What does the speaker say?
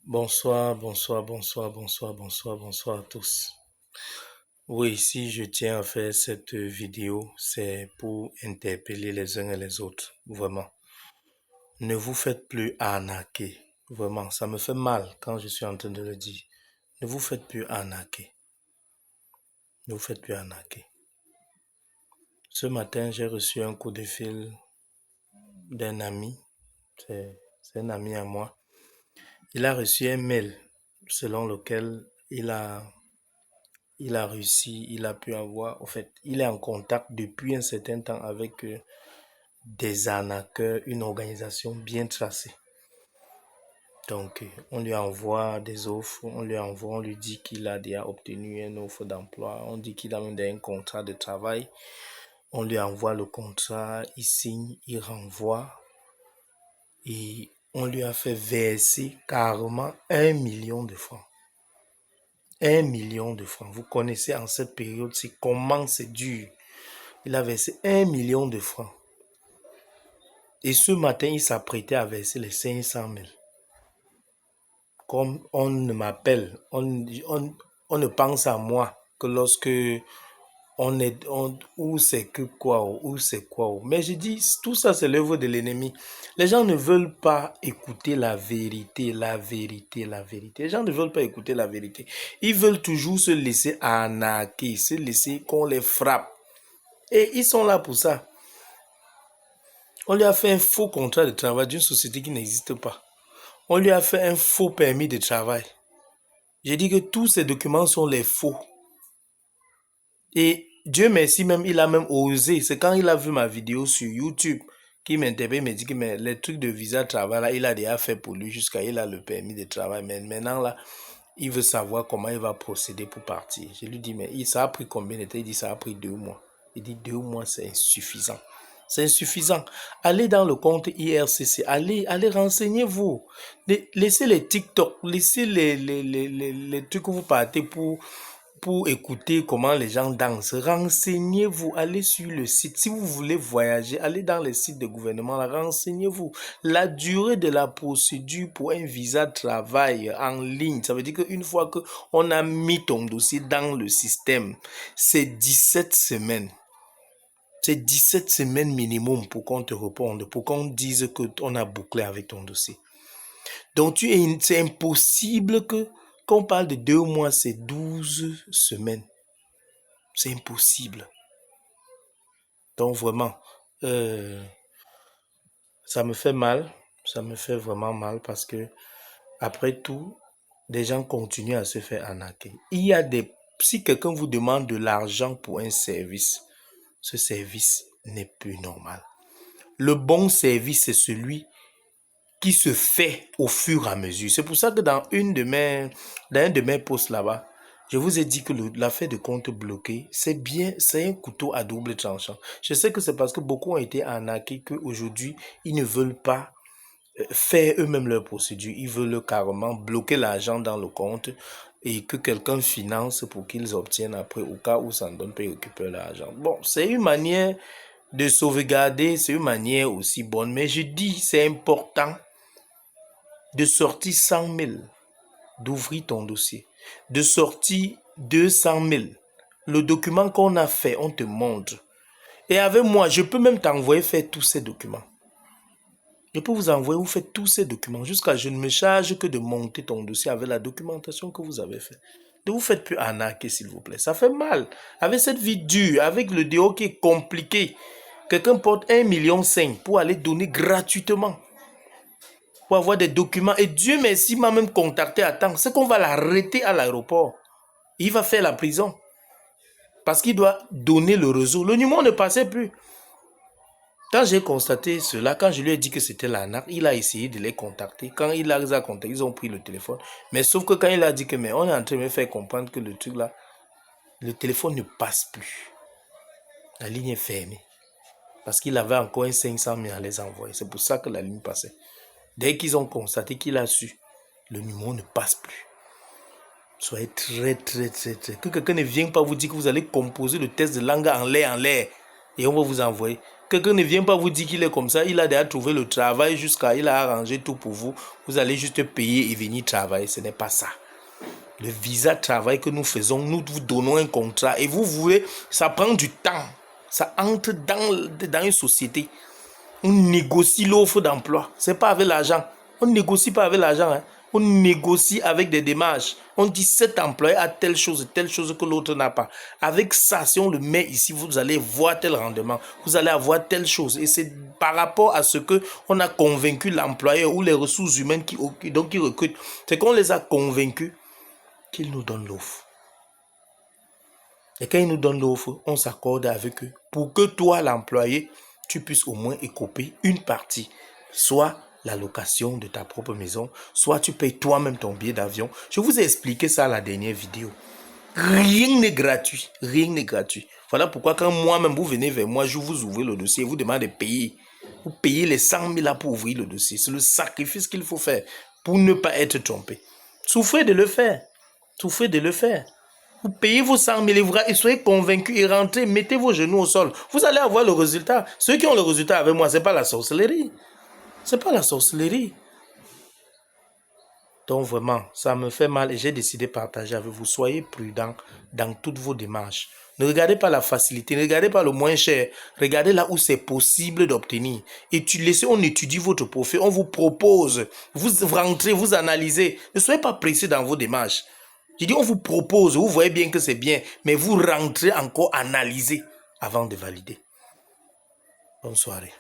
Bonsoir, bonsoir, bonsoir, bonsoir, bonsoir, bonsoir à tous. Oui, si je tiens à faire cette vidéo, c'est pour interpeller les uns et les autres, vraiment. Ne vous faites plus arnaquer, vraiment, ça me fait mal quand je suis en train de le dire. Ne vous faites plus arnaquer. Ne vous faites plus arnaquer. Ce matin, j'ai reçu un coup de fil d'un ami, c'est un ami à moi. Il a reçu un mail selon lequel il a réussi, il a pu avoir, en fait, il est en contact depuis un certain temps avec des arnaqueurs, une organisation bien tracée. Donc, on lui envoie des offres, on lui dit qu'il a déjà obtenu une offre d'emploi, on dit qu'il a même un contrat de travail, on lui envoie le contrat, il signe, il renvoie et on lui a fait verser carrément 1 million de francs. 1 million de francs. Vous connaissez en cette période, c'est comment c'est dur. Il a versé 1 million de francs. Et ce matin, il s'apprêtait à verser les 500 000. Comme on ne m'appelle, on ne pense à moi que lorsque où c'est que quoi, où c'est quoi. Mais je dis, tout ça c'est l'œuvre de l'ennemi. Les gens ne veulent pas écouter la vérité, la vérité, la vérité. Les gens ne veulent pas écouter la vérité. Ils veulent toujours se laisser arnaquer, se laisser qu'on les frappe. Et ils sont là pour ça. On lui a fait un faux contrat de travail d'une société qui n'existe pas. On lui a fait un faux permis de travail. J'ai dit que tous ces documents sont les faux. Et Dieu merci même, il a même osé. C'est quand il a vu ma vidéo sur YouTube qu'il m'interpelle, il me dit que mais les trucs de visa de travail, là, il a déjà fait pour lui jusqu'à il a le permis de travail. Mais maintenant, là, il veut savoir comment il va procéder pour partir. Je lui dis, mais ça a pris combien de temps? Il dit, ça a pris 2 mois. Il dit, 2 mois, c'est insuffisant. C'est insuffisant. Allez dans le compte IRCC, allez renseignez-vous. Laissez les TikTok, laissez les trucs que vous partez pour écouter comment les gens dansent. Renseignez-vous, allez sur le site. Si vous voulez voyager, allez dans les sites de gouvernement, renseignez-vous. La durée de la procédure pour un visa de travail en ligne, ça veut dire qu'une fois qu'on a mis ton dossier dans le système, c'est 17 semaines. C'est 17 semaines minimum pour qu'on te réponde, pour qu'on dise qu'on a bouclé avec ton dossier. Donc, c'est impossible qu'on parle de 2 mois, c'est 12 semaines. C'est impossible. Donc, vraiment, ça me fait mal. Ça me fait vraiment mal parce que, après tout, des gens continuent à se faire arnaquer. Si quelqu'un vous demande de l'argent pour un service, ce service n'est plus normal. Le bon service, c'est celui qui se fait au fur et à mesure. C'est pour ça que dans un de mes posts là-bas, je vous ai dit que l'affaire de compte bloqué, c'est un couteau à double tranchant. Je sais que c'est parce que beaucoup ont été arnaqués qu'aujourd'hui, ils ne veulent pas faire eux-mêmes leur procédure. Ils veulent carrément bloquer l'argent dans le compte et que quelqu'un finance pour qu'ils obtiennent après, au cas où ça ne donne pas, ils récupèrent l'argent. Bon, c'est une manière de sauvegarder, c'est une manière aussi bonne, mais je dis, c'est important de sortir 100 000, d'ouvrir ton dossier, de sortir 200 000. Le document qu'on a fait, on te montre. Et avec moi, je peux même t'envoyer faire tous ces documents. Je peux vous envoyer, vous faites tous ces documents jusqu'à je ne me charge que de monter ton dossier avec la documentation que vous avez fait. Ne vous faites plus arnaquer, s'il vous plaît. Ça fait mal. Avec cette vie dure, avec le déo qui est compliqué, quelqu'un porte 1,5 million pour aller donner gratuitement, pour avoir des documents. Et Dieu merci, m'a même contacté à temps. C'est qu'on va l'arrêter à l'aéroport. Il va faire la prison. Parce qu'il doit donner le réseau. Le numéro ne passait plus. Quand j'ai constaté cela, quand je lui ai dit que c'était l'arnaque, il a essayé de les contacter. Quand il les a contactés, ils ont pris le téléphone. Mais sauf que quand il a dit que mais on est en train de me faire comprendre que le truc là, le téléphone ne passe plus. La ligne est fermée. Parce qu'il avait encore un 500 000 à les envoyer. C'est pour ça que la ligne passait. Dès qu'ils ont constaté qu'il a su, le numéro ne passe plus. Soyez très. Que quelqu'un ne vienne pas vous dire que vous allez composer le test de langue en l'air. Et on va vous envoyer. quelqu'un ne vient pas vous dire qu'il est comme ça, il a déjà trouvé le travail il a arrangé tout pour vous. Vous allez juste payer et venir travailler. Ce n'est pas ça. Le visa travail que nous faisons, nous vous donnons un contrat et vous voulez, ça prend du temps. Ça entre dans une société. On négocie l'offre d'emploi. C'est pas avec l'argent. On ne négocie pas avec l'argent. Hein. On négocie avec des démarches. On dit cet employé a telle chose que l'autre n'a pas. Avec ça, si on le met ici, vous allez voir tel rendement. Vous allez avoir telle chose. Et c'est par rapport à ce que on a convaincu l'employeur ou les ressources humaines qui recrutent. C'est qu'on les a convaincus qu'ils nous donnent l'offre. Et quand ils nous donnent l'offre, on s'accorde avec eux pour que toi, l'employé, tu puisses au moins écoper une partie. Soit la location de ta propre maison, soit tu payes toi-même ton billet d'avion. Je vous ai expliqué ça à la dernière vidéo. Rien n'est gratuit. Rien n'est gratuit. Voilà pourquoi quand moi-même, vous venez vers moi, je vous ouvre le dossier, vous demandez de payer. Vous payez les 100 000 là pour ouvrir le dossier. C'est le sacrifice qu'il faut faire pour ne pas être trompé. Souffrez de le faire. Souffrez de le faire. Vous payez vos 100 000 et soyez convaincus et rentrez, mettez vos genoux au sol. Vous allez avoir le résultat. Ceux qui ont le résultat avec moi, ce n'est pas la sorcellerie. Ce n'est pas la sorcellerie. Donc vraiment, ça me fait mal et j'ai décidé de partager avec vous. Soyez prudents dans toutes vos démarches. Ne regardez pas la facilité, ne regardez pas le moins cher. Regardez là où c'est possible d'obtenir. Et on étudie votre profil, on vous propose. Vous rentrez, vous analysez. Ne soyez pas pressés dans vos démarches. Je dis, on vous propose, vous voyez bien que c'est bien, mais vous rentrez encore analyser avant de valider. Bonne soirée.